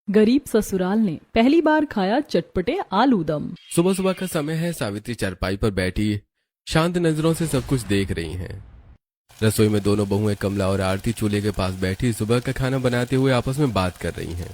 गरीब ससुराल ने पहली बार खाया चटपटे आलू दम। सुबह सुबह का समय है। सावित्री चारपाई पर बैठी शांत नजरों से सब कुछ देख रही हैं। रसोई में दोनों बहुएं कमला और आरती चूल्हे के पास बैठी सुबह का खाना बनाते हुए आपस में बात कर रही हैं।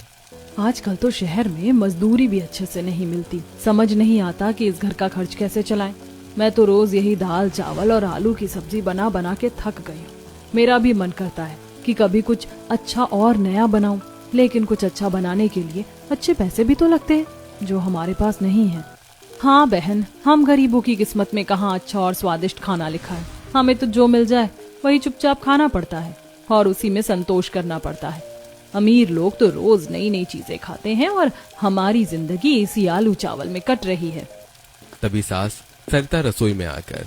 आजकल तो शहर में मजदूरी भी अच्छे से नहीं मिलती। समझ नहीं आता कि इस घर का खर्च कैसे चलाएं। मैं तो रोज यही दाल चावल और आलू की सब्जी बना बना के थक गई हूँ। मेरा भी मन करता है कि कभी कुछ अच्छा और नया बनाऊं, लेकिन कुछ अच्छा बनाने के लिए अच्छे पैसे भी तो लगते हैं, जो हमारे पास नहीं है। हाँ बहन, हम गरीबों की किस्मत में कहाँ अच्छा और स्वादिष्ट खाना लिखा है। हमें तो जो मिल जाए वही चुपचाप खाना पड़ता है और उसी में संतोष करना पड़ता है। अमीर लोग तो रोज नई नई चीजें खाते हैं और हमारी जिंदगी इसी आलू चावल में कट रही है। तभी सास सरिता रसोई में आकर,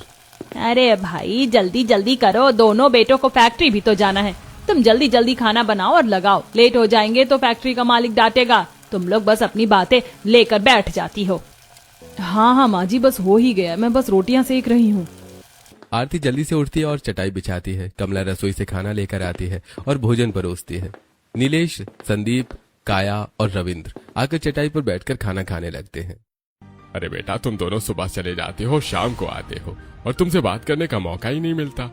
अरे भाई जल्दी जल्दी करो, दोनों बेटों को फैक्ट्री भी तो जाना है। तुम जल्दी जल्दी खाना बनाओ और लगाओ, लेट हो जाएंगे तो फैक्ट्री का मालिक डांटेगा। तुम लोग बस अपनी बातें लेकर बैठ जाती हो। हाँ माँ जी, बस हो ही गया, मैं बस रोटियां सेक रही हूँ। आरती जल्दी से उठती है और चटाई बिछाती है। कमला रसोई से खाना लेकर आती है और भोजन परोसती है। नीलेश, संदीप, काया और रविंद्र आकर चटाई पर बैठकर खाना खाने लगते हैं। अरे बेटा, तुम दोनों सुबह चले जाते हो, शाम को आते हो और तुमसे बात करने का मौका ही नहीं मिलता।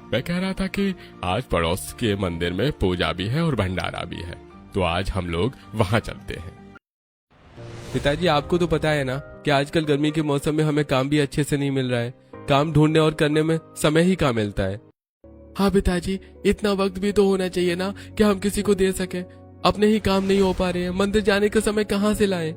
मैं कह रहा था कि आज पड़ोस के मंदिर में पूजा भी है और भंडारा भी है, तो आज हम लोग वहां चलते हैं। पिताजी, आपको तो पता है ना कि आजकल गर्मी के मौसम में हमें काम भी अच्छे से नहीं मिल रहा है। काम ढूंढने और करने में समय ही कहाँ मिलता है। हाँ पिताजी, इतना वक्त भी तो होना चाहिए ना कि हम किसी को दे सके। अपने ही काम नहीं हो पा रहे हैं, मंदिर जाने का समय कहाँ से लाएं?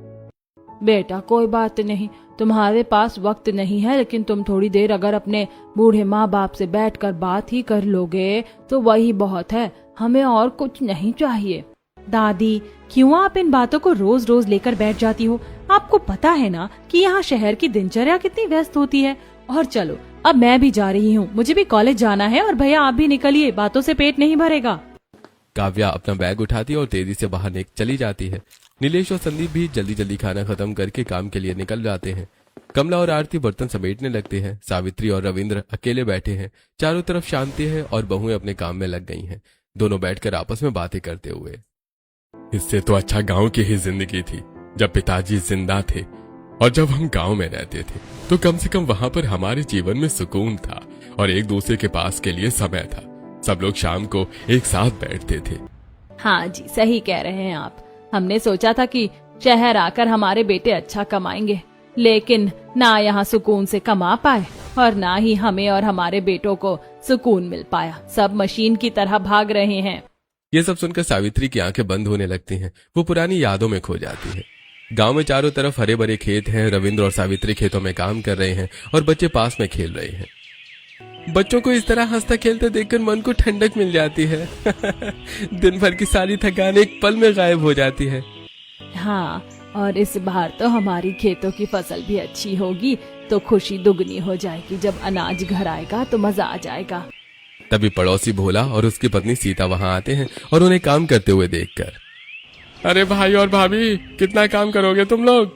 बेटा कोई बात नहीं, तुम्हारे पास वक्त नहीं है, लेकिन तुम थोड़ी देर अगर अपने बूढ़े माँ बाप से बैठकर बात ही कर लोगे तो वही बहुत है। हमें और कुछ नहीं चाहिए। दादी, क्यों आप इन बातों को रोज रोज लेकर बैठ जाती हो? आपको पता है ना कि यहाँ शहर की दिनचर्या कितनी व्यस्त होती है। और चलो, अब मैं भी जा रही हूँ, मुझे भी कॉलेज जाना है। और भैया आप भी निकलिए, बातों से पेट नहीं भरेगा। काव्या अपना बैग उठाती है और तेजी से बाहर चली जाती है। नीलेश और संदीप भी जल्दी जल्दी खाना खत्म करके काम के लिए निकल जाते हैं। कमला और आरती बर्तन समेटने लगते हैं। सावित्री और रविंद्र अकेले बैठे हैं। चारों तरफ शांति है और बहुएं अपने काम में लग गई हैं, दोनों बैठकर आपस में बातें करते हुए। इससे तो अच्छा गांव की ही जिंदगी थी, जब पिताजी जिंदा थे और जब हम गांव में रहते थे तो कम से कम वहां पर हमारे जीवन में सुकून था और एक दूसरे के पास के लिए समय था। सब लोग शाम को एक साथ बैठते थे। हाँ जी, सही कह रहे हैं आप। हमने सोचा था कि शहर आकर हमारे बेटे अच्छा कमाएंगे, लेकिन ना यहाँ सुकून से कमा पाए और ना ही हमें और हमारे बेटों को सुकून मिल पाया। सब मशीन की तरह भाग रहे हैं। ये सब सुनकर सावित्री की आंखें बंद होने लगती हैं। वो पुरानी यादों में खो जाती है। गांव में चारों तरफ हरे भरे खेत हैं। रविंद्र और सावित्री खेतों में काम कर रहे हैं और बच्चे पास में खेल रहे हैं। बच्चों को इस तरह हंसता खेलते देखकर मन को ठंडक मिल जाती है। दिन भर की सारी थकान एक पल में गायब हो जाती है। हाँ, और इस बार तो हमारी खेतों की फसल भी अच्छी होगी, तो खुशी दुगनी हो जाएगी। जब अनाज घर आएगा तो मजा आ जाएगा। तभी पड़ोसी भोला और उसकी पत्नी सीता वहां आते हैं और उन्हें काम करते हुए देखकर, अरे भाई और भाभी, कितना काम करोगे तुम लोग?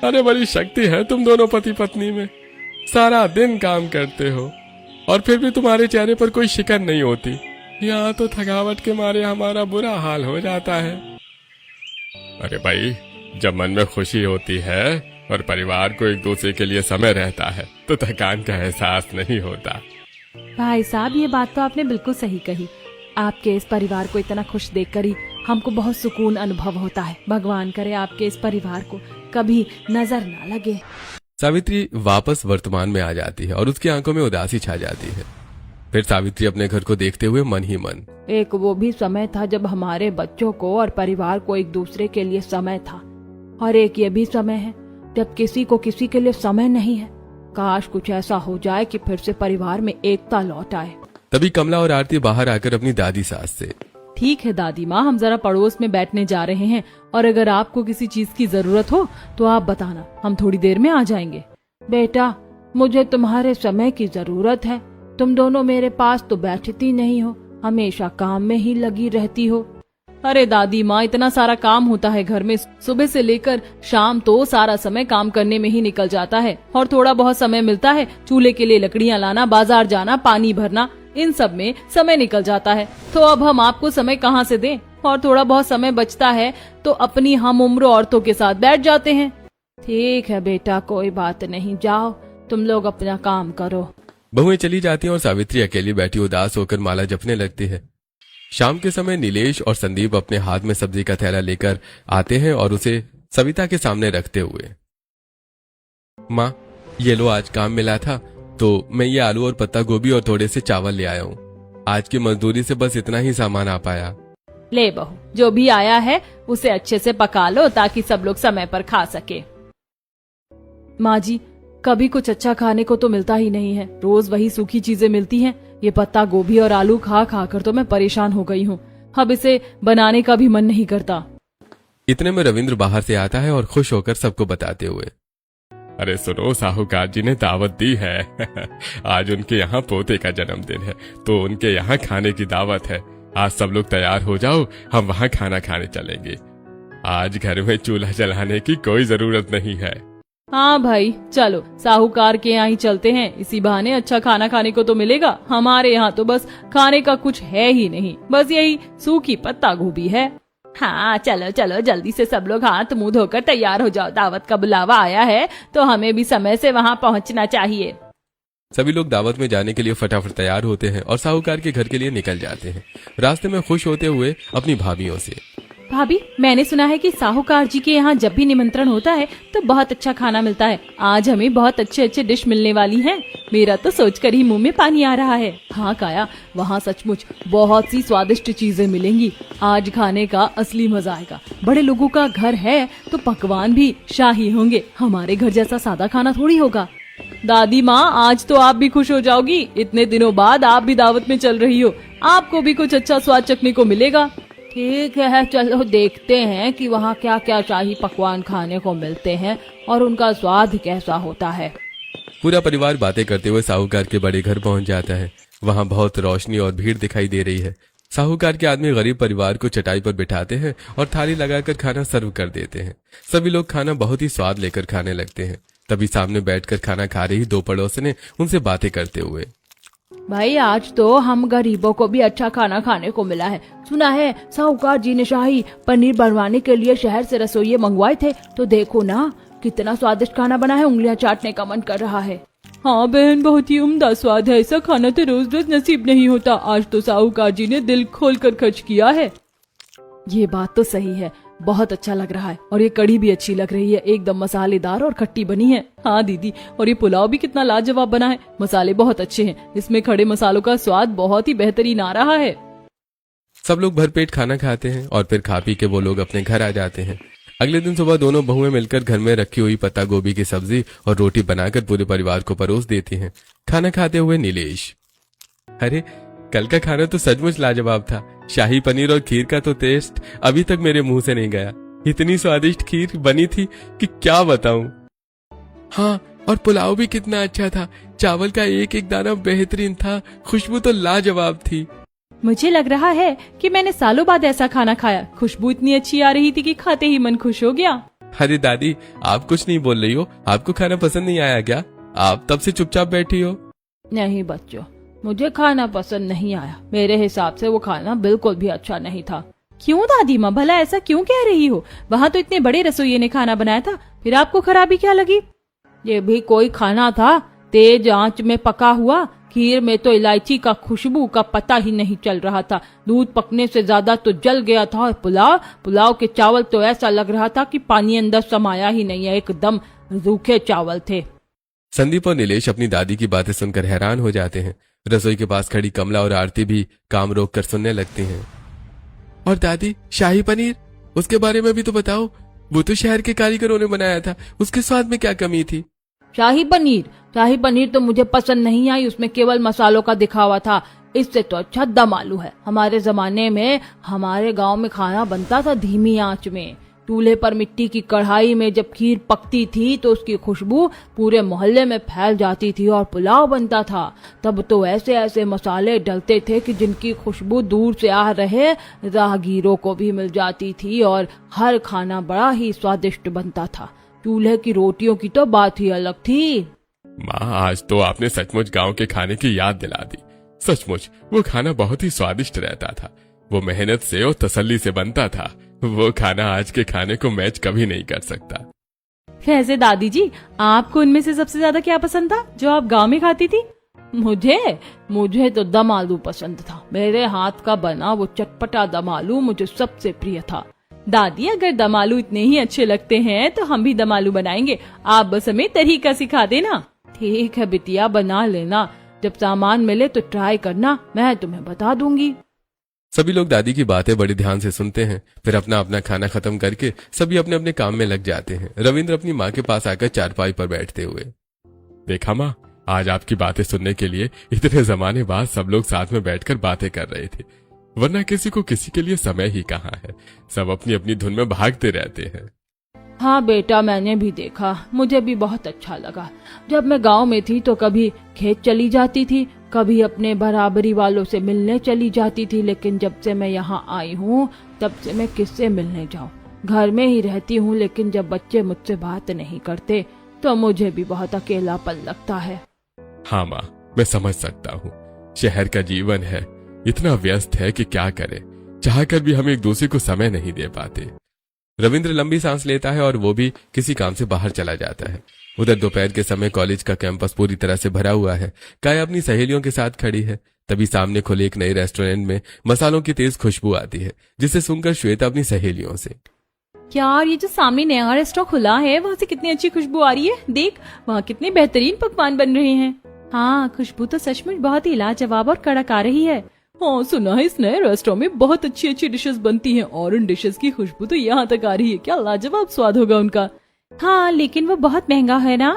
अरे बड़ी शक्ति है तुम दोनों पति पत्नी में। सारा दिन काम करते हो और फिर भी तुम्हारे चेहरे पर कोई शिकन नहीं होती। यहाँ तो थकावट के मारे हमारा बुरा हाल हो जाता है। अरे भाई, जब मन में खुशी होती है और परिवार को एक दूसरे के लिए समय रहता है तो थकान का एहसास नहीं होता। भाई साहब, ये बात तो आपने बिल्कुल सही कही। आपके इस परिवार को इतना खुश देखकर ही हमको बहुत सुकून अनुभव होता है। भगवान करे आपके इस परिवार को कभी नजर ना लगे। सावित्री वापस वर्तमान में आ जाती है और उसकी आंखों में उदासी छा जाती है। फिर सावित्री अपने घर को देखते हुए मन ही मन, एक वो भी समय था जब हमारे बच्चों को और परिवार को एक दूसरे के लिए समय था, और एक ये भी समय है जब किसी को किसी के लिए समय नहीं है। काश कुछ ऐसा हो जाए कि फिर से परिवार में एकता लौट आए। तभी कमला और आरती बाहर आकर अपनी दादी सास से, ठीक है दादी माँ, हम जरा पड़ोस में बैठने जा रहे हैं और अगर आपको किसी चीज की जरूरत हो तो आप बताना, हम थोड़ी देर में आ जाएंगे। बेटा, मुझे तुम्हारे समय की जरूरत है। तुम दोनों मेरे पास तो बैठती नहीं हो, हमेशा काम में ही लगी रहती हो। अरे दादी माँ, इतना सारा काम होता है घर में, सुबह से लेकर शाम तो सारा समय काम करने में ही निकल जाता है और थोड़ा बहुत समय मिलता है चूल्हे के लिए लकड़ियाँ लाना, बाजार जाना, पानी भरना, इन सब में समय निकल जाता है। तो अब हम आपको समय कहाँ से दें? और थोड़ा बहुत समय बचता है तो अपनी हम उम्र औरतों के साथ बैठ जाते हैं। ठीक है बेटा, कोई बात नहीं, जाओ तुम लोग अपना काम करो। बहुएं चली जाती हैं और सावित्री अकेली बैठी उदास होकर माला जपने लगती है। शाम के समय नीलेश और संदीप अपने हाथ में सब्जी का थैला लेकर आते हैं और उसे सविता के सामने रखते हुए, माँ ये लो, आज काम मिला था तो मैं ये आलू और पत्ता गोभी और थोड़े से चावल ले आया हूँ। आज की मजदूरी से बस इतना ही सामान आ पाया। ले बहू, जो भी आया है उसे अच्छे से पका लो ताकि सब लोग समय पर खा सके। माँ जी, कभी कुछ अच्छा खाने को तो मिलता ही नहीं है, रोज वही सूखी चीजें मिलती हैं। ये पत्ता गोभी और आलू खा खा कर तो मैं परेशान हो गई हूँ। अब इसे बनाने का भी मन नहीं करता। इतने में रविंद्र बाहर से आता है और खुश होकर सबको बताते हुए, अरे सुनो, साहूकार जी ने दावत दी है। आज उनके यहाँ पोते का जन्मदिन है तो उनके यहाँ खाने की दावत है। आज सब लोग तैयार हो जाओ, हम वहाँ खाना खाने चलेंगे। आज घर में चूल्हा जलाने की कोई जरूरत नहीं है। हाँ भाई चलो, साहूकार के यहाँ ही चलते हैं, इसी बहाने अच्छा खाना खाने को तो मिलेगा। हमारे यहाँ तो बस खाने का कुछ है ही नहीं, बस यही सूखी पत्ता गोभी है। हाँ चलो चलो, जल्दी से सब लोग हाथ मुंह धोकर तैयार हो जाओ, दावत का बुलावा आया है तो हमें भी समय से वहाँ पहुँचना चाहिए। सभी लोग दावत में जाने के लिए फटाफट तैयार होते हैं और साहूकार के घर के लिए निकल जाते हैं, रास्ते में खुश होते हुए अपनी भाभियों से। भाभी, मैंने सुना है कि साहूकार जी के यहाँ जब भी निमंत्रण होता है तो बहुत अच्छा खाना मिलता है। आज हमें बहुत अच्छे अच्छे डिश मिलने वाली हैं। मेरा तो सोचकर ही मुंह में पानी आ रहा है। हाँ काया, वहाँ सचमुच बहुत सी स्वादिष्ट चीजें मिलेंगी। आज खाने का असली मजा आएगा। बड़े लोगों का घर है तो पकवान भी शाही होंगे। हमारे घर जैसा सादा खाना थोड़ी होगा। दादी माँ, आज तो आप भी खुश हो जाओगी। इतने दिनों बाद आप भी दावत में चल रही हो, आपको भी कुछ अच्छा स्वाद चखने को मिलेगा। ठीक है, चलो देखते हैं कि वहाँ क्या क्या शाही पकवान खाने को मिलते हैं और उनका स्वाद कैसा होता है। पूरा परिवार बातें करते हुए साहूकार के बड़े घर पहुंच जाता है। वहाँ बहुत रोशनी और भीड़ दिखाई दे रही है। साहूकार के आदमी गरीब परिवार को चटाई पर बिठाते हैं और थाली लगाकर खाना सर्व कर देते हैं। सभी लोग खाना बहुत ही स्वाद लेकर खाने लगते हैं। तभी सामने बैठकर खाना खा रही दो पड़ोसने उनसे बातें करते हुए, भाई आज तो हम गरीबों को भी अच्छा खाना खाने को मिला है। सुना है साहूकार जी ने शाही पनीर बनवाने के लिए शहर से रसोइये मंगवाए थे, तो देखो ना कितना स्वादिष्ट खाना बना है, उंगलियां चाटने का मन कर रहा है। हाँ बहन, बहुत ही उम्दा स्वाद है। ऐसा खाना तो रोज रोज नसीब नहीं होता। आज तो साहूकार जी ने दिल खोल कर खर्च किया है। ये बात तो सही है, बहुत अच्छा लग रहा है। और ये कढ़ी भी अच्छी लग रही है, एकदम मसालेदार और खट्टी बनी है। हाँ दीदी, और ये पुलाव भी कितना लाजवाब बना है। मसाले बहुत अच्छे हैं, इसमें खड़े मसालों का स्वाद बहुत ही बेहतरीन आ रहा है। सब लोग भरपेट खाना खाते हैं और फिर खा पी के वो लोग अपने घर आ जाते हैं। अगले दिन सुबह दोनों बहुएं मिलकर घर में रखी हुई पत्ता गोभी की सब्जी और रोटी बनाकर पूरे परिवार को परोस देती हैं। खाना खाते हुए नीलेश, अरे कल का खाना तो सचमुच लाजवाब था। शाही पनीर और खीर का तो टेस्ट अभी तक मेरे मुंह से नहीं गया। इतनी स्वादिष्ट खीर बनी थी कि क्या बताऊं। हाँ, और पुलाव भी कितना अच्छा था। चावल का एक एक दाना बेहतरीन था, खुशबू तो लाजवाब थी। मुझे लग रहा है कि मैंने सालों बाद ऐसा खाना खाया। खुशबू इतनी अच्छी आ रही थी कि खाते ही मन खुश हो गया। अरे दादी, आप कुछ नहीं बोल रही हो? आपको खाना पसंद नहीं आया क्या? आप तब से चुपचाप बैठी हो। नहीं बच्चों, मुझे खाना पसंद नहीं आया। मेरे हिसाब से वो खाना बिल्कुल भी अच्छा नहीं था। क्यों दादी माँ, भला ऐसा क्यों कह रही हो? वहाँ तो इतने बड़े रसोइये ने खाना बनाया था, फिर आपको खराबी क्या लगी? ये भी कोई खाना था? तेज आंच में पका हुआ। खीर में तो इलायची का खुशबू का पता ही नहीं चल रहा था। दूध पकने से ज्यादा तो जल गया था। और पुलाव के चावल तो ऐसा लग रहा था कि पानी अंदर समाया ही नहीं है, एकदम रूखे चावल थे। संदीप और नीलेश अपनी दादी की बातें सुनकर हैरान हो जाते हैं। रसोई के पास खड़ी कमला और आरती भी काम रोक कर सुनने लगती हैं। और दादी, शाही पनीर, उसके बारे में भी तो बताओ। वो तो शहर के कारीगरों ने बनाया था, उसके स्वाद में क्या कमी थी? शाही पनीर तो मुझे पसंद नहीं आई। उसमें केवल मसालों का दिखावा था। इससे तो अच्छा दम आलू है। हमारे जमाने में हमारे गांव में खाना बनता था धीमी आंच में। चूल्हे पर मिट्टी की कढ़ाई में जब खीर पकती थी तो उसकी खुशबू पूरे मोहल्ले में फैल जाती थी और पुलाव बनता था। तब तो ऐसे ऐसे मसाले डलते थे कि जिनकी खुशबू दूर से आ रहे राहगीरों को भी मिल जाती थी और हर खाना बड़ा ही स्वादिष्ट बनता था। चूल्हे की रोटियों की तो बात ही अलग थी। माँ, आज तो आपने सचमुच गांव के खाने की याद दिला दी। सचमुच वो खाना बहुत ही स्वादिष्ट रहता था। वो मेहनत से और तसल्ली से बनता था। वो खाना आज के खाने को मैच कभी नहीं कर सकता। वैसे दादी जी, आपको उनमें से सबसे ज्यादा क्या पसंद था जो आप गांव में खाती थी? मुझे तो दम आलू पसंद था। मेरे हाथ का बना वो चटपटा दम आलू मुझे सबसे प्रिय था। दादी, अगर दम आलू इतने ही अच्छे लगते हैं तो हम भी दम आलू बनाएंगे। आप बस हमें तरीका सिखा देना। ठीक है बिटिया, बना लेना। जब सामान मिले तो ट्राई करना, मैं तुम्हें बता दूंगी। सभी लोग दादी की बातें बड़े ध्यान से सुनते हैं। फिर अपना अपना खाना खत्म करके सभी अपने अपने काम में लग जाते हैं। रविंद्र अपनी माँ के पास आकर चारपाई पर बैठते हुए, देखा माँ, आज आपकी बातें सुनने के लिए इतने जमाने बाद सब लोग साथ में बैठकर बातें कर रहे थे, वरना किसी को किसी के लिए समय ही कहाँ है। सब अपनी अपनी धुन में भागते रहते हैं। हाँ बेटा, मैंने भी देखा, मुझे भी बहुत अच्छा लगा। जब मैं गांव में थी तो कभी खेत चली जाती थी, कभी अपने बराबरी वालों से मिलने चली जाती थी, लेकिन जब से मैं यहाँ आई हूँ तब से मैं किससे मिलने जाऊँ। घर में ही रहती हूँ, लेकिन जब बच्चे मुझसे बात नहीं करते तो मुझे भी बहुत अकेलापन लगता है। हाँ माँ, मैं समझ सकता हूँ। शहर का जीवन है, इतना व्यस्त है कि क्या करें, चाहकर भी हम एक दूसरे को समय नहीं दे पाते। रविंद्र लंबी सांस लेता है और वो भी किसी काम से बाहर चला जाता है। उधर दोपहर के समय कॉलेज का कैंपस पूरी तरह से भरा हुआ है। काया अपनी सहेलियों के साथ खड़ी है। तभी सामने खुले एक नए रेस्टोरेंट में मसालों की तेज खुशबू आती है, जिसे सुनकर श्वेता अपनी सहेलियों से, यार, ये जो सामने नया रेस्टोरेंट खुला है वहाँ से कितनी अच्छी खुशबू आ रही है। देख, वहाँ कितने बेहतरीन पकवान बन रहे हैं। हाँ, खुशबू तो सचमुच बहुत ही लाजवाब और कड़क आ रही है। हाँ, सुना है इस नए रेस्टोरेंट में बहुत अच्छी अच्छी डिशेस बनती हैं और उन डिशेस की खुशबू तो यहाँ तक आ रही है। क्या लाजवाब स्वाद होगा उनका। हाँ, लेकिन वो बहुत महंगा है ना।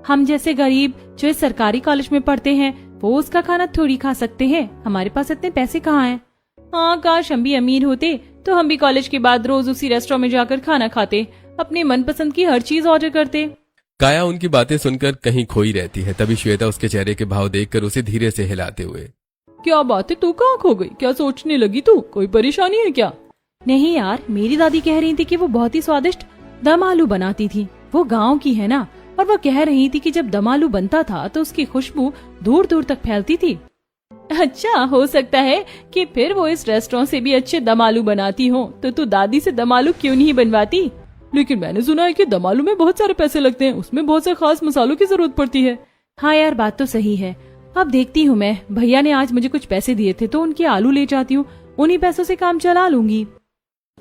हम जैसे गरीब जो इस सरकारी कॉलेज में पढ़ते हैं वो उसका खाना थोड़ी खा सकते हैं। हमारे पास इतने पैसे कहाँ हैं। हाँ, काश हम भी अमीर होते तो हम भी कॉलेज के बाद रोज उसी रेस्टोरेंट में जाकर खाना खाते, अपने मनपसंद की हर चीज ऑर्डर करते। काया उनकी बातें सुनकर कहीं खोई रहती है। तभी श्वेता उसके चेहरे के भाव देखकर उसे धीरे से हिलाते हुए, क्या बात है, तू कहाँ खो गई? क्या सोचने लगी तू? कोई परेशानी है क्या? नहीं यार, मेरी दादी कह रही थी कि वो बहुत ही स्वादिष्ट दम आलू बनाती थी। वो गांव की है ना, और वो कह रही थी कि जब दम आलू बनता था तो उसकी खुशबू दूर दूर तक फैलती थी। अच्छा, हो सकता है कि फिर वो इस रेस्टोरेंट से भी अच्छे दम आलू बनाती हो, तो तू दादी से दम आलू क्यों नहीं बनवाती? लेकिन मैंने सुना है कि दम आलू में बहुत सारे पैसे लगते हैं, उसमें बहुत से खास मसालों की जरूरत पड़ती है। हाँ यार, बात तो सही है। अब देखती हूँ मैं, भैया ने आज मुझे कुछ पैसे दिए थे तो उनके आलू ले जाती हूँ, उन्हीं पैसों से काम चला लूंगी।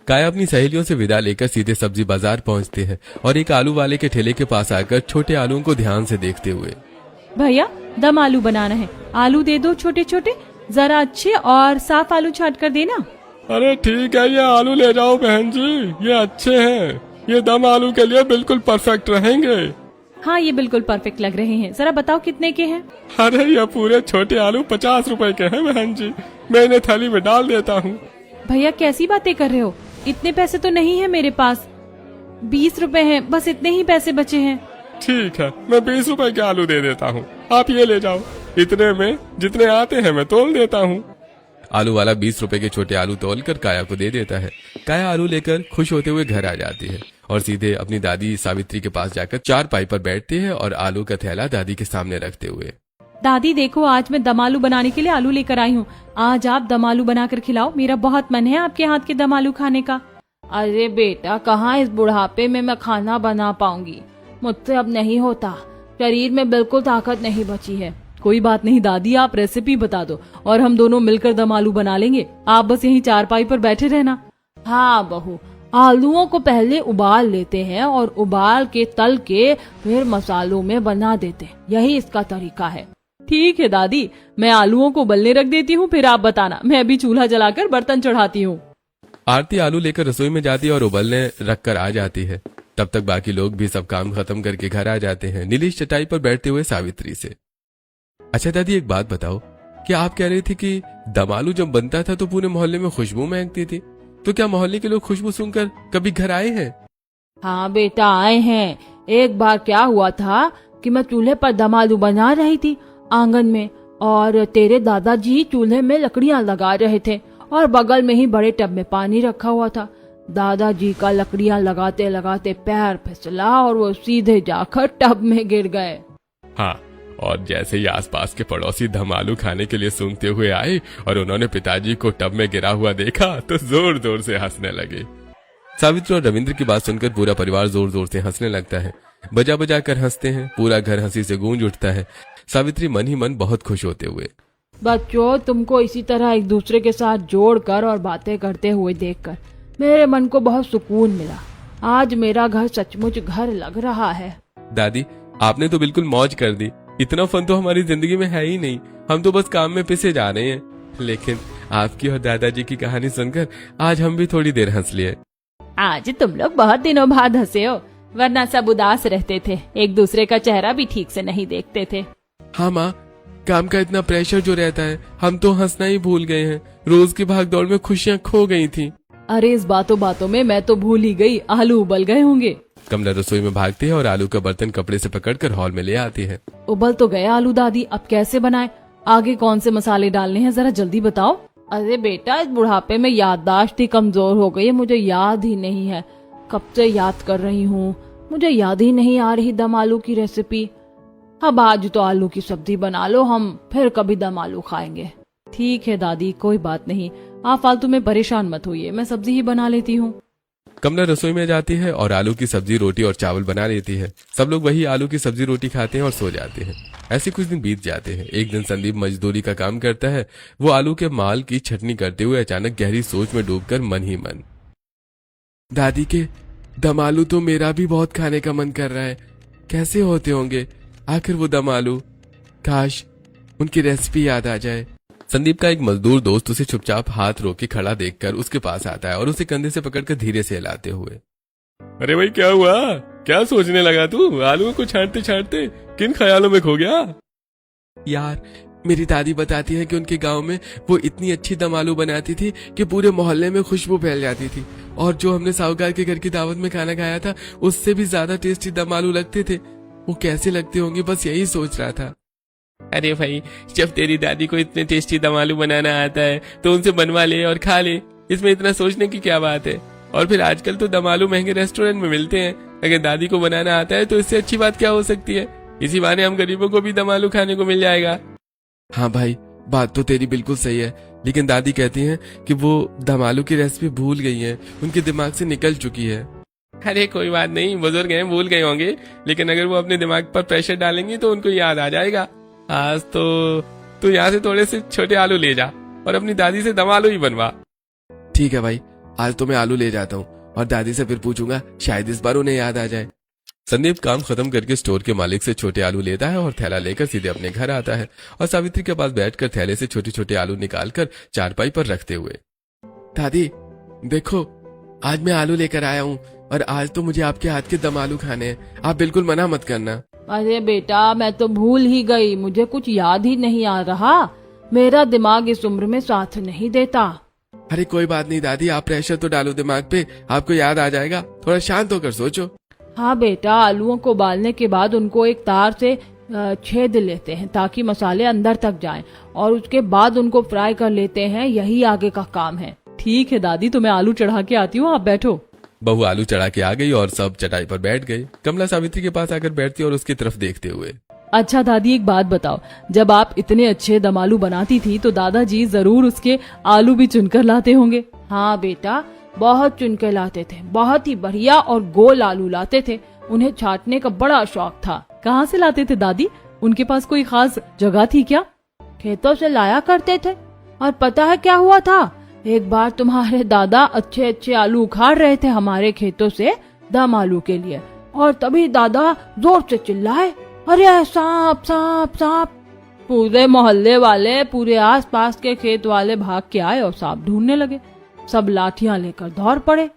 काया अपनी सहेलियों से विदा लेकर सीधे सब्जी बाजार पहुंचते हैं और एक आलू वाले के ठेले के पास आकर छोटे आलूओं को ध्यान से देखते हुए, भैया, दम आलू बनाना है, आलू दे दो छोटे छोटे, जरा अच्छे और साफ आलू छाट कर देना। अरे ठीक है, ये आलू ले जाओ बहन जी, ये अच्छे हैं, ये दम आलू के लिए बिल्कुल परफेक्ट रहेंगे। हाँ, ये बिल्कुल परफेक्ट लग रहे हैं। जरा बताओ कितने के हैं? अरे ये पूरे छोटे आलू 50 रुपए के हैं बहन जी, मैं इन्हें थाली में डाल देता हूँ। भैया, कैसी बातें कर रहे हो? इतने पैसे तो नहीं है मेरे पास, 20 रुपए हैं, बस इतने ही पैसे बचे हैं। ठीक है, मैं 20 रुपए के आलू दे देता हूँ, आप ये ले जाओ। इतने में जितने आते हैं मैं तोल देता हूँ। आलू वाला 20 रुपए के छोटे आलू तोलकर काया को दे देता है। काया आलू लेकर खुश होते हुए घर आ जाती है और सीधे अपनी दादी सावित्री के पास जाकर चारपाई पर बैठती है और आलू का थैला दादी के सामने रखते हुए, दादी देखो, आज मैं दम आलू बनाने के लिए आलू लेकर आई हूँ। आज आप दम आलू बनाकर खिलाओ, मेरा बहुत मन है आपके हाथ के दम आलू खाने का। अरे बेटा, कहाँ इस बुढ़ापे में मैं खाना बना पाऊंगी, मुझसे अब नहीं होता, शरीर में बिल्कुल ताकत नहीं बची है। कोई बात नहीं दादी, आप रेसिपी बता दो और हम दोनों मिलकर दम आलू बना लेंगे। आप बस यहीं चारपाई पर बैठे रहना। हाँ बहू, आलूओं को पहले उबाल लेते हैं और उबाल के तल के फिर मसालों में बना देते हैं, यही इसका तरीका है। ठीक है दादी, मैं आलूओं को उबलने रख देती हूँ, फिर आप बताना। मैं अभी चूल्हा जलाकर बर्तन चढ़ाती हूँ। आरती आलू लेकर रसोई में जाती है और उबलने रख कर आ जाती है। तब तक बाकी लोग भी सब काम खत्म करके घर आ जाते हैं। नीलेश चटाई पर बैठते हुए सावित्री से, अच्छा दादी, एक बात बताओ, क्या आप कह रही थी कि दम आलू जब बनता था तो पूरे मोहल्ले में खुशबू महकती थी, तो क्या मोहल्ले के लोग खुशबू सुनकर कभी घर आए हैं? हाँ बेटा, आए हैं। एक बार क्या हुआ था कि मैं चूल्हे पर दम आलू बना रही थी आंगन में, और तेरे दादाजी चूल्हे में लकड़ियां लगा रहे थे और बगल में ही बड़े टब में पानी रखा हुआ था। दादाजी का लकड़ियां लगाते लगाते पैर फिसला और वो सीधे जाकर टब में गिर गए। हाँ, और जैसे ही आसपास के पड़ोसी दम आलू खाने के लिए सूंघते हुए आए और उन्होंने पिताजी को टब में गिरा हुआ देखा तो जोर जोर से हंसने लगे। सावित्री और रविंद्र की बात सुनकर पूरा परिवार जोर जोर से हंसने लगता है। बजा बजा कर हंसते हैं, पूरा घर हंसी से गूंज उठता है। सावित्री मन ही मन बहुत खुश होते हुए, बच्चों, तुमको इसी तरह एक दूसरे के साथ जोड़कर और बातें करते हुए देखकर मेरे मन को बहुत सुकून मिला। आज मेरा घर सचमुच घर लग रहा है। दादी आपने तो बिल्कुल मौज कर दी। इतना फन तो हमारी जिंदगी में है ही नहीं, हम तो बस काम में पिसे जा रहे हैं। लेकिन आपकी और दादाजी की कहानी सुनकर आज हम भी थोड़ी देर हंस लिए। आज तुम लोग बहुत दिनों बाद हंसे हो, वरना सब उदास रहते थे, एक दूसरे का चेहरा भी ठीक से नहीं देखते थे। हाँ माँ, काम का इतना प्रेशर जो रहता है, हम तो हंसना ही भूल गए हैं। रोज की भाग दौड़ में खुशियाँ खो गई थी। अरे इस बातों बातों में मैं तो भूल ही गई, आलू उबल गए होंगे। कमला रसोई में भागती है और आलू का बर्तन कपड़े से पकड़कर हॉल में ले आती है। उबल तो गए आलू दादी, अब कैसे बनाए? आगे कौन से मसाले डालने हैं, जरा जल्दी बताओ। अरे बेटा, इस बुढ़ापे में याददाश्त ही कमजोर हो गई है, मुझे याद ही नहीं है। कब से याद कर रही हूँ, मुझे याद ही नहीं आ रही दम आलू की रेसिपी। अब आज तो आलू की सब्जी बना लो, हम फिर कभी दम आलू खाएंगे। ठीक है दादी, कोई बात नहीं, आप फालतू में परेशान मत होइए, मैं सब्जी ही बना लेती हूँ। कमला रसोई में जाती है और आलू की सब्जी, रोटी और चावल बना लेती है। सब लोग वही आलू की सब्जी रोटी खाते हैं और सो जाते हैं। ऐसे कुछ दिन बीत जाते हैं। एक दिन संदीप मजदूरी का काम करता है। वो आलू के माल की छटनी करते हुए अचानक गहरी सोच में डूबकर मन ही मन, दादी के दम आलू तो मेरा भी बहुत खाने का मन कर रहा है। कैसे होते होंगे आखिर वो दम आलू? काश उनकी रेसिपी याद आ जाए। संदीप का एक मजदूर दोस्त उसे चुपचाप हाथ रोके खड़ा देखकर उसके पास आता है और उसे कंधे से पकड़कर धीरे से हिलाते हुए, अरे भाई क्या हुआ, क्या सोचने लगा तू? आलू को छांटते छांटते किन ख्यालों में खो गया? यार मेरी दादी बताती है कि उनके गांव में वो इतनी अच्छी दम आलू बनाती थी कि पूरे मोहल्ले में खुशबू फैल जाती थी, और जो हमने साहूकार के घर की दावत में खाना खाया था उससे भी ज्यादा टेस्टी दम आलू लगते थे। वो कैसे लगते होंगे, बस यही सोच रहा था। अरे भाई, जब तेरी दादी को इतने टेस्टी दम आलू बनाना आता है तो उनसे बनवा ले और खा ले, इसमें इतना सोचने की क्या बात है? और फिर आजकल तो दम आलू महंगे रेस्टोरेंट में मिलते हैं, अगर दादी को बनाना आता है तो इससे अच्छी बात क्या हो सकती है? इसी बहाने हम गरीबों को भी दम आलू खाने को मिल जाएगा। हाँ भाई, बात तो तेरी बिल्कुल सही है, लेकिन दादी कहती हैं कि वो दम आलू की रेसिपी भूल गई है, उनके दिमाग से निकल चुकी है। अरे कोई बात नहीं, बुजुर्ग हैं, भूल गए होंगे, लेकिन अगर वो अपने दिमाग पर प्रेशर डालेंगे तो उनको याद आ जाएगा। आज तो तू यहाँ से थोड़े से छोटे आलू ले जा और अपनी दादी से दम आलू ही बनवा। ठीक है भाई, आज तो मैं आलू ले जाता हूँ और दादी से फिर पूछूंगा, शायद इस बार उन्हें याद आ जाए। संदीप काम खत्म करके स्टोर के मालिक से छोटे आलू लेता है और थैला लेकर सीधे अपने घर आता है और सावित्री के पास बैठकर थैले से छोटे छोटे आलू निकालकर चारपाई पर रखते हुए, दादी देखो, आज मैं आलू लेकर आया हूँ और आज तो मुझे आपके हाथ के दम आलू खाने हैं, आप बिल्कुल मना मत करना। अरे बेटा, मैं तो भूल ही गई, मुझे कुछ याद ही नहीं आ रहा, मेरा दिमाग इस उम्र में साथ नहीं देता। अरे कोई बात नहीं दादी, आप प्रेशर तो डालो दिमाग पे, आपको याद आ जाएगा, थोड़ा शांत होकर सोचो। हाँ बेटा, आलूओं को उबालने के बाद उनको एक तार से छेद लेते हैं ताकि मसाले अंदर तक जाएं, और उसके बाद उनको फ्राई कर लेते हैं, यही आगे का काम है। ठीक है दादी, तो मैं आलू चढ़ा के आती हूँ, आप बैठो। बहू आलू चढ़ा के आ गई और सब चटाई पर बैठ गए। कमला सावित्री के पास आकर बैठती और उसकी तरफ देखते हुए, अच्छा दादी, एक बात बताओ, जब आप इतने अच्छे दम आलू बनाती थी तो दादाजी जरूर उसके आलू भी चुनकर लाते होंगे? हाँ बेटा, बहुत चुन के लाते थे, बहुत ही बढ़िया और गोल आलू लाते थे, उन्हें छांटने का बड़ा शौक था। कहाँ से लाते थे दादी? उनके पास कोई खास जगह थी क्या? खेतों से लाया करते थे। और पता है क्या हुआ था, एक बार तुम्हारे दादा अच्छे अच्छे आलू उखाड़ रहे थे हमारे खेतों से दम आलू के लिए, और तभी दादा जोर से चिल्लाए, अरे सांप सांप सांप। पूरे मोहल्ले वाले, पूरे आसपास के खेत वाले भाग के आए और सांप ढूंढने लगे, सब लाठियां लेकर दौड़ पड़े।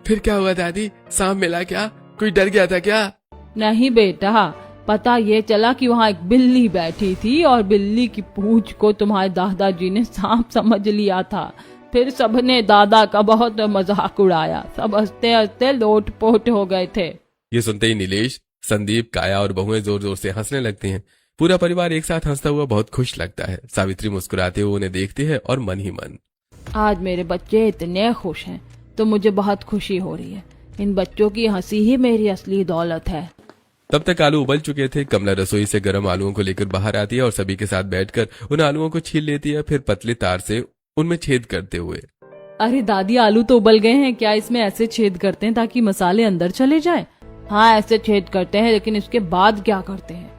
फिर क्या हुआ दादी, सांप मिला क्या? कोई डर गया था क्या? नहीं बेटा, पता ये चला कि वहाँ एक बिल्ली बैठी थी और बिल्ली की पूंछ को तुम्हारे दादाजी ने सांप समझ लिया था। फिर सबने दादा का बहुत मजाक उड़ाया, सब हंसते हंसते लोटपोट हो गए थे। ये सुनते ही नीलेश, संदीप, काया और बहुएं जोर जोर से हंसने लगती हैं। पूरा परिवार एक साथ हंसता हुआ बहुत खुश लगता है। सावित्री मुस्कुराते हुए उन्हें देखती है और मन ही मन, आज मेरे बच्चे इतने खुश हैं तो मुझे बहुत खुशी हो रही है। इन बच्चों की हंसी ही मेरी असली दौलत है। तब तक आलू उबल चुके थे। कमला रसोई से गर्म आलूओं को लेकर बाहर आती है और सभी के साथ बैठकर उन आलूओं को छील लेती है, फिर पतले तार से उनमें छेद करते हुए। अरे दादी, आलू तो उबल गए हैं, क्या इसमें ऐसे छेद करते हैं ताकि मसाले अंदर चले जाएं? हाँ, ऐसे छेद करते हैं, लेकिन इसके बाद क्या करते हैं?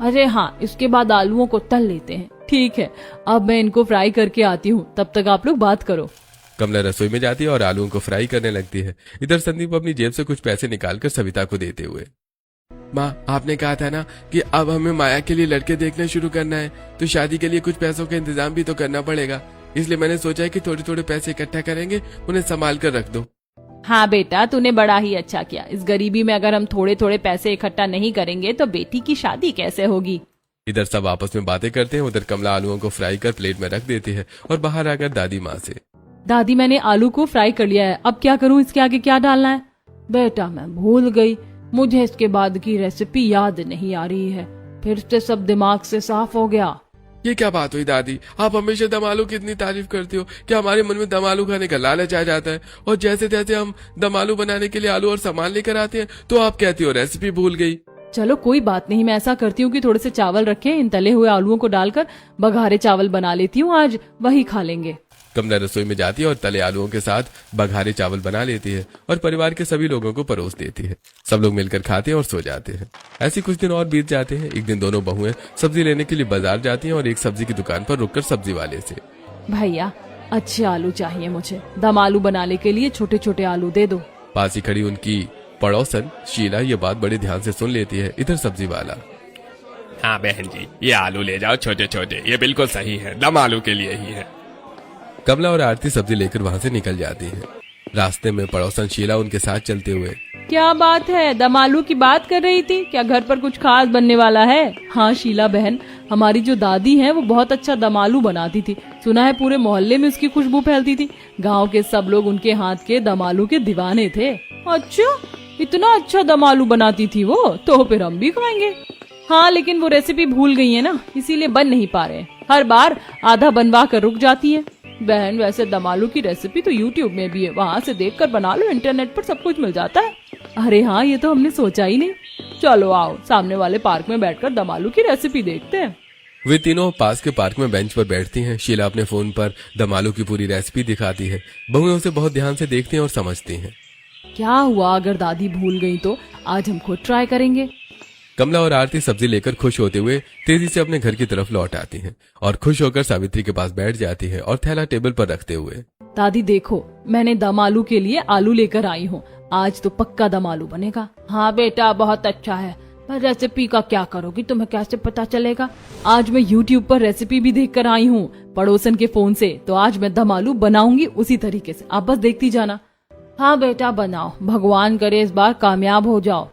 अरे हाँ, इसके बाद आलूओं को तल लेते हैं। ठीक है, अब मैं इनको फ्राई करके आती हूँ, तब तक आप लोग बात करो। कमला रसोई में जाती है और आलूओं को फ्राई करने लगती है। इधर संदीप अपनी जेब से कुछ पैसे निकालकर सविता को देते हुए। माँ, आपने कहा था ना कि अब हमें माया के लिए लड़के देखना शुरू करना है, तो शादी के लिए कुछ पैसों का इंतजाम भी तो करना पड़ेगा। इसलिए मैंने सोचा है कि थोड़े थोड़े पैसे इकट्ठा करेंगे, उन्हें संभाल कर रख दो। हाँ बेटा, तूने बड़ा ही अच्छा किया। इस गरीबी में अगर हम थोड़े थोड़े पैसे इकट्ठा नहीं करेंगे तो बेटी की शादी कैसे होगी? इधर सब आपस में बातें करते हैं। उधर कमला आलूओं को फ्राई कर प्लेट में रख देती है और बाहर आकर दादी माँ से, दादी, मैंने आलू को फ्राई कर लिया है, अब क्या करूँ? इसके आगे क्या डालना है? बेटा, मैं भूल गई, मुझे इसके बाद की रेसिपी याद नहीं आ रही है। फिर से सब दिमाग से साफ हो गया। ये क्या बात हुई दादी? आप हमेशा दम आलू की इतनी तारीफ करती हो, क्या हमारे मन में दम आलू खाने का लालच आ जाता है? और जैसे तैसे हम दम आलू बनाने के लिए आलू और सामान लेकर आते हैं तो आप कहती हो रेसिपी भूल गई। चलो कोई बात नहीं, मैं ऐसा करती हूँ कि थोड़े से चावल रखे, इन तले हुए आलूओं को डालकर बघारे चावल बना लेती हूँ, आज वही खा लेंगे। कमला रसोई में जाती है और तले आलूओं के साथ बघारे चावल बना लेती है और परिवार के सभी लोगों को परोस देती है। सब लोग मिलकर खाते हैं और सो जाते हैं। ऐसे कुछ दिन और बीत जाते हैं। एक दिन दोनों बहुएं सब्जी लेने के लिए बाजार जाती हैं और एक सब्जी की दुकान पर रुककर सब्जी वाले से, भैया, अच्छे आलू चाहिए मुझे, दम आलू बनाने के लिए छोटे छोटे आलू दे दो। पास ही खड़ी उनकी पड़ोसन शीला ये बात बड़े ध्यान से सुन लेती है। इधर सब्जी वाला, हाँ बहन जी, ये आलू ले जाओ छोटे छोटे, ये बिल्कुल सही है, दम आलू के लिए ही है। कमला और आरती सब्जी लेकर वहाँ से निकल जाती है। रास्ते में पड़ोसन शीला उनके साथ चलते हुए, क्या बात है, दम आलू की बात कर रही थी? क्या घर पर कुछ खास बनने वाला है? हाँ शीला बहन, हमारी जो दादी है वो बहुत अच्छा दम आलू बनाती थी। सुना है पूरे मोहल्ले में उसकी खुशबू फैलती थी। गांव के सब लोग उनके हाथ के दम आलू के दीवाने थे। अच्छा, इतना अच्छा दम आलू बनाती थी वो? तो फिर हम भी खाएंगे। हाँ, लेकिन वो रेसिपी भूल गई है ना, इसीलिए बन नहीं पा रहे। हर बार आधा बनवा कर रुक जाती है। बहन, वैसे दम आलू की रेसिपी तो YouTube में भी है, वहाँ से देखकर बना लो, इंटरनेट पर सब कुछ मिल जाता है। अरे हाँ, ये तो हमने सोचा ही नहीं। चलो आओ, सामने वाले पार्क में बैठकर दम आलू की रेसिपी देखते हैं। वे तीनों पास के पार्क में बेंच पर बैठती हैं। शीला अपने फोन पर दम आलू की पूरी रेसिपी दिखाती है। बहुएं उसे बहुत ध्यान से देखती हैं और समझती हैं। क्या हुआ अगर दादी भूल गई तो? आज हम खुद ट्राई करेंगे। कमला और आरती सब्जी लेकर खुश होते हुए तेजी से अपने घर की तरफ लौट आती हैं और खुश होकर सावित्री के पास बैठ जाती है और थैला टेबल पर रखते हुए, दादी देखो, मैंने दम आलू के लिए आलू लेकर आई हूँ, आज तो पक्का दम आलू बनेगा। हाँ बेटा, बहुत अच्छा है, पर रेसिपी का क्या करोगी? तुम्हें कैसे पता चलेगा? आज मैं YouTube पर रेसिपी भी देख कर आई हूँ पड़ोसन के फोन से, तो आज मैं दम आलू बनाऊंगी उसी तरीके से, आप बस देखती जाना। हाँ बेटा बनाओ, भगवान करे इस बार कामयाब हो जाओ।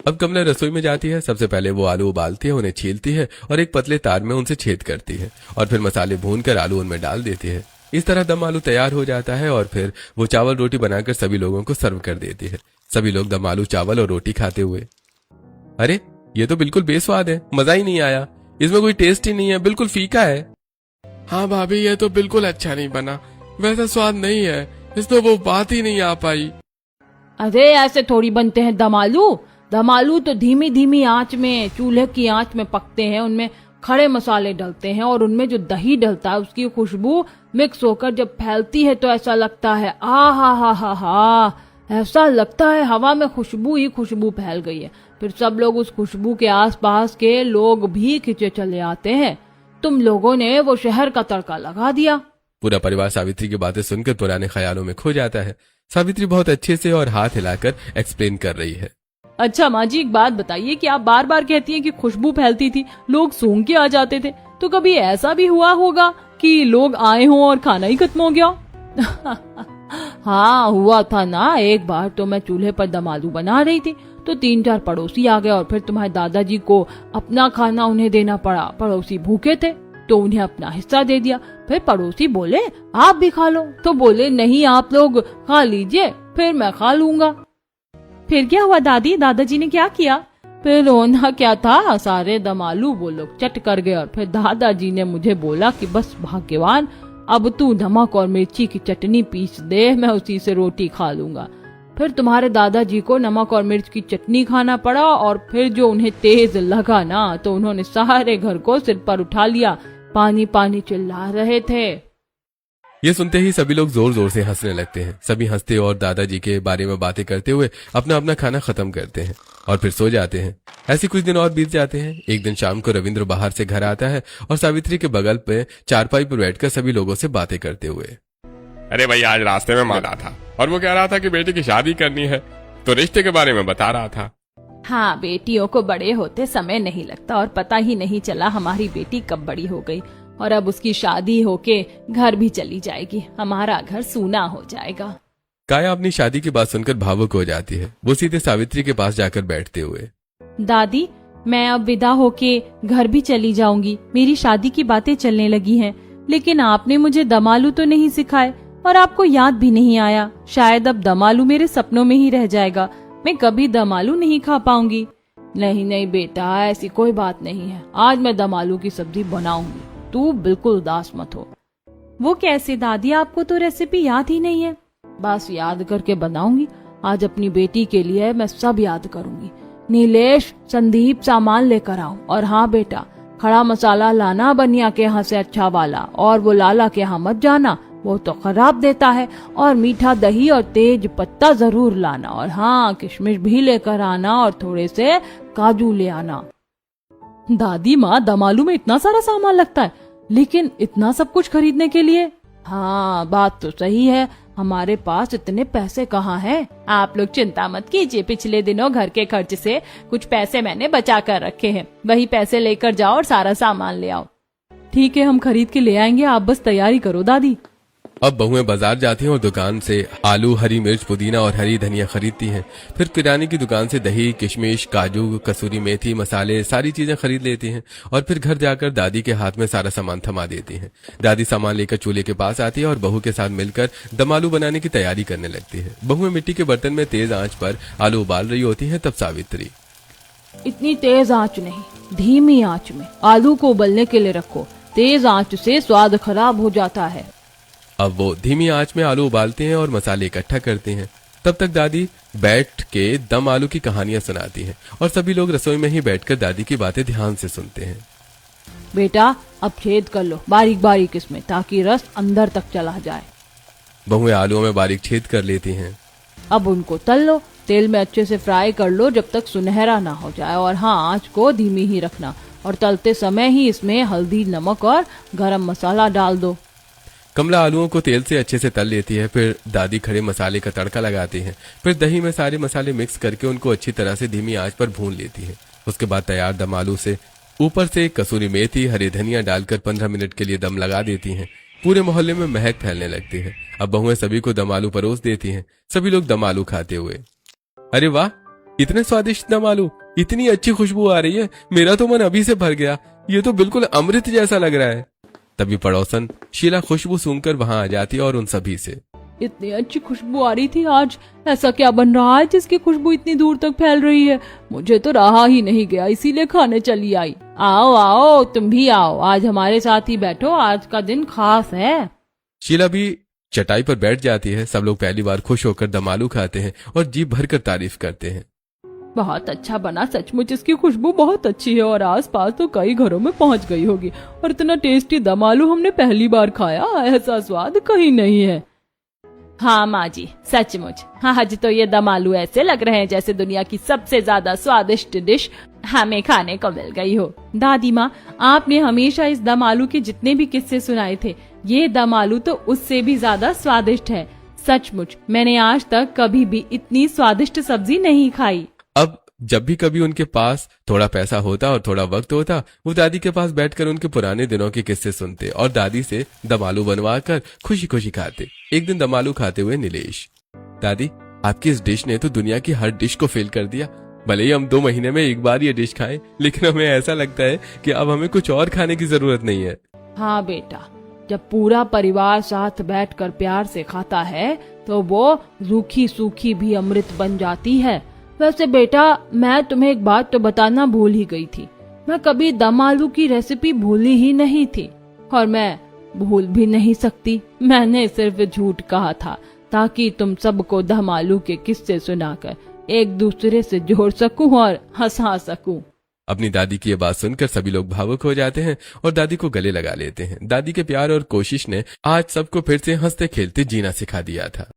अब कमला रसोई में जाती है। सबसे पहले वो आलू उबालती है, उन्हें छीलती है और एक पतले तार में उनसे छेद करती है और फिर मसाले भूनकर आलू उनमें डाल देती है। इस तरह दम आलू तैयार हो जाता है और फिर वो चावल रोटी बनाकर सभी लोगों को सर्व कर देती है। सभी लोग दम आलू चावल और रोटी खाते हुए, अरे ये तो बिल्कुल बेस्वाद है, मजा ही नहीं आया, इसमें कोई टेस्ट ही नहीं है, बिल्कुल फीका है। हाँ भाभी, ये तो बिल्कुल अच्छा नहीं बना, वैसा स्वाद नहीं है, इसमें वो बात ही नहीं आ पाई। अरे ऐसे थोड़ी बनते हैं दम आलू। दम आलू तो धीमी धीमी आंच में, चूल्हे की आंच में पकते हैं, उनमें खड़े मसाले डलते हैं और उनमें जो दही डलता है उसकी खुशबू मिक्स होकर जब फैलती है तो ऐसा लगता है, आ हा, ऐसा लगता है हवा में खुशबू ही खुशबू फैल गई है। फिर सब लोग उस खुशबू के आसपास के लोग भी खिंचे चले आते हैं। तुम लोगों ने वो शहर का तड़का लगा दिया। पूरा परिवार सावित्री की बातें सुनकर पुराने ख्यालों में खो जाता है। सावित्री बहुत अच्छे से और हाथ हिलाकर एक्सप्लेन कर रही है। अच्छा माँ जी, एक बात बताइए कि आप बार बार कहती हैं कि खुशबू फैलती थी, लोग सूंघ के आ जाते थे, तो कभी ऐसा भी हुआ होगा कि लोग आए हों और खाना ही खत्म हो गया? हाँ हुआ था ना। एक बार तो मैं चूल्हे पर दम आलू बना रही थी तो 3-4 पड़ोसी आ गए और फिर तुम्हारे दादाजी को अपना खाना उन्हें देना पड़ा। पड़ोसी भूखे थे तो उन्हें अपना हिस्सा दे दिया। फिर पड़ोसी बोले आप भी खा लो, तो बोले नहीं आप लोग खा लीजिए, फिर मैं खा लूंगा। फिर क्या हुआ दादी? दादाजी ने क्या किया? फिर रोना क्या था, सारे दम आलू वो लोग चट कर गए और फिर दादाजी ने मुझे बोला कि बस भाग्यवान, अब तू नमक और मिर्ची की चटनी पीस दे, मैं उसी से रोटी खा लूंगा। फिर तुम्हारे दादाजी को नमक और मिर्च की चटनी खाना पड़ा और फिर जो उन्हें तेज लगा ना तो उन्होंने सारे घर को सिर पर उठा लिया, पानी पानी चिल्ला रहे थे। ये सुनते ही सभी लोग जोर जोर से हंसने लगते हैं। सभी हंसते और दादाजी के बारे में बातें करते हुए अपना अपना खाना खत्म करते हैं और फिर सो जाते हैं। ऐसे कुछ दिन और बीत जाते हैं। एक दिन शाम को रविंद्र बाहर से घर आता है और सावित्री के बगल पे चारपाई पर बैठकर सभी लोगों से बातें करते हुए, अरे भाई आज रास्ते में मिला था और वो कह रहा था कि बेटे की शादी करनी है, तो रिश्ते के बारे में बता रहा था। हाँ, बेटियों को बड़े होते समय नहीं लगता और पता ही नहीं चला हमारी बेटी कब बड़ी हो गई और अब उसकी शादी होके घर भी चली जाएगी, हमारा घर सूना हो जाएगा। काया अपनी शादी की बात सुनकर भावुक हो जाती है। वो सीधे सावित्री के पास जाकर बैठते हुए, दादी, मैं अब विदा होके घर भी चली जाऊंगी। मेरी शादी की बातें चलने लगी हैं, लेकिन आपने मुझे दम आलू तो नहीं सिखाए और आपको याद भी नहीं आया। शायद अब दम आलू मेरे सपनों में ही रह जाएगा, मैं कभी दम आलू नहीं खा पाऊंगी। नहीं नहीं बेटा, ऐसी कोई बात नहीं है, आज मैं दम आलू की सब्जी बनाऊंगी, तू बिल्कुल उदास मत हो। वो कैसे दादी, आपको तो रेसिपी याद ही नहीं है। बस याद करके बनाऊंगी, आज अपनी बेटी के लिए मैं सब याद करूंगी। नीलेश, संदीप सामान लेकर आओ, और हाँ बेटा, खड़ा मसाला लाना बनिया के यहाँ से अच्छा वाला, और वो लाला के यहाँ मत जाना, वो तो खराब देता है, और मीठा दही और तेज पत्ता जरूर लाना, और हाँ किशमिश भी लेकर आना और थोड़े से काजू ले आना। दादी माँ, दम आलू में इतना सारा सामान लगता है, लेकिन इतना सब कुछ खरीदने के लिए? हाँ बात तो सही है, हमारे पास इतने पैसे कहाँ हैं? आप लोग चिंता मत कीजिए, पिछले दिनों घर के खर्च से कुछ पैसे मैंने बचा कर रखे हैं, वही पैसे लेकर जाओ और सारा सामान ले आओ। ठीक है, हम खरीद के ले आएंगे, आप बस तैयारी करो दादी। अब बहुएं बाजार जाती हैं और दुकान से आलू, हरी मिर्च, पुदीना और हरी धनिया खरीदती हैं। फिर किराने की दुकान से दही, किशमिश, काजू, कसूरी मेथी, मसाले, सारी चीजें खरीद लेती हैं और फिर घर जाकर दादी के हाथ में सारा सामान थमा देती हैं। दादी सामान लेकर चूल्हे के पास आती है और बहू के साथ मिलकर दम आलू बनाने की तैयारी करने लगती है। बहुएं मिट्टी के बर्तन में तेज आंच पर आलू उबाल रही होती हैं। तब सावित्री, इतनी तेज आंच नहीं, धीमी आंच में आलू को उबलने के लिए रखो, तेज आंच से स्वाद खराब हो जाता है। अब वो धीमी आंच में आलू उबालते हैं और मसाले इकट्ठा करते हैं। तब तक दादी बैठ के दम आलू की कहानियां सुनाती हैं और सभी लोग रसोई में ही बैठकर दादी की बातें ध्यान से सुनते हैं। बेटा, अब छेद कर लो बारीक बारीक इसमें, ताकि रस अंदर तक चला जाए। बहुएं आलूओं में बारीक छेद कर लेती हैं। अब उनको तल लो, तेल में अच्छे से फ्राई कर लो जब तक सुनहरा ना हो जाए, और हाँ आंच को धीमी ही रखना, और तलते समय ही इसमें हल्दी, नमक और गरम मसाला डाल दो। कमला आलूओं को तेल से अच्छे से तल लेती है। फिर दादी खड़े मसाले का तड़का लगाती है। फिर दही में सारे मसाले मिक्स करके उनको अच्छी तरह से धीमी आंच पर भून लेती है। उसके बाद तैयार दम आलू से ऊपर से कसूरी मेथी, हरी धनिया डालकर 15 मिनट के लिए दम लगा देती हैं। पूरे मोहल्ले में महक फैलने लगती है। अब बहुएं सभी को दम आलू परोस देती हैं। सभी लोग दम आलू खाते हुए, अरे वाह, इतने स्वादिष्ट दम आलू, इतनी अच्छी खुशबू आ रही है, मेरा तो मन अभी से भर गया, ये तो बिल्कुल अमृत जैसा लग रहा है। तभी पड़ोसन शीला खुशबू सूंघकर वहां आ जाती है और उन सभी से, इतनी अच्छी खुशबू आ रही थी आज, ऐसा क्या बन रहा है जिसकी खुशबू इतनी दूर तक फैल रही है? मुझे तो रहा ही नहीं गया, इसीलिए खाने चली आई। आओ आओ, तुम भी आओ, आज हमारे साथ ही बैठो, आज का दिन खास है। शीला भी चटाई पर बैठ जाती है। सब लोग पहली बार खुश होकर दम आलू खाते हैं और जी भरकर तारीफ करते हैं। बहुत अच्छा बना, सचमुच इसकी खुशबू बहुत अच्छी है और आसपास तो कई घरों में पहुंच गई होगी, और इतना टेस्टी दम आलू हमने पहली बार खाया, ऐसा स्वाद कहीं नहीं है। हाँ माँ जी, सचमुच आज तो ये दम आलू ऐसे लग रहे हैं जैसे दुनिया की सबसे ज्यादा स्वादिष्ट डिश हमें खाने को मिल गई हो। दादी माँ, आपने हमेशा इस दम आलू के जितने भी किस्से सुनाए थे, ये दम आलू तो उससे भी ज्यादा स्वादिष्ट है। सचमुच मैंने आज तक कभी भी इतनी स्वादिष्ट सब्जी नहीं खाई। अब जब भी कभी उनके पास थोड़ा पैसा होता और थोड़ा वक्त होता, वो दादी के पास बैठकर उनके पुराने दिनों के किस्से सुनते और दादी से दम आलू बनवा कर खुशी खुशी खाते। एक दिन दम आलू खाते हुए नीलेश, दादी, आपकी इस डिश ने तो दुनिया की हर डिश को फेल कर दिया। भले ही हम 2 महीने में एक बार ये डिश खाएं, लेकिन हमें ऐसा लगता है कि अब हमें कुछ और खाने की जरूरत नहीं है। हाँ बेटा, जब पूरा परिवार साथ बैठकर प्यार से खाता है तो वो रूखी सूखी भी अमृत बन जाती है। वैसे बेटा, मैं तुम्हें एक बात तो बताना भूल ही गई थी, मैं कभी दम आलू की रेसिपी भूली ही नहीं थी और मैं भूल भी नहीं सकती। मैंने सिर्फ झूठ कहा था ताकि तुम सबको धमालू के किस्से सुनाकर एक दूसरे से जोड़ सकूं और हंसा सकूं। अपनी दादी की ये बात सुनकर सभी लोग भावुक हो जाते हैं और दादी को गले लगा लेते हैं। दादी के प्यार और कोशिश ने आज सबको फिर से हंसते खेलते जीना सिखा दिया था।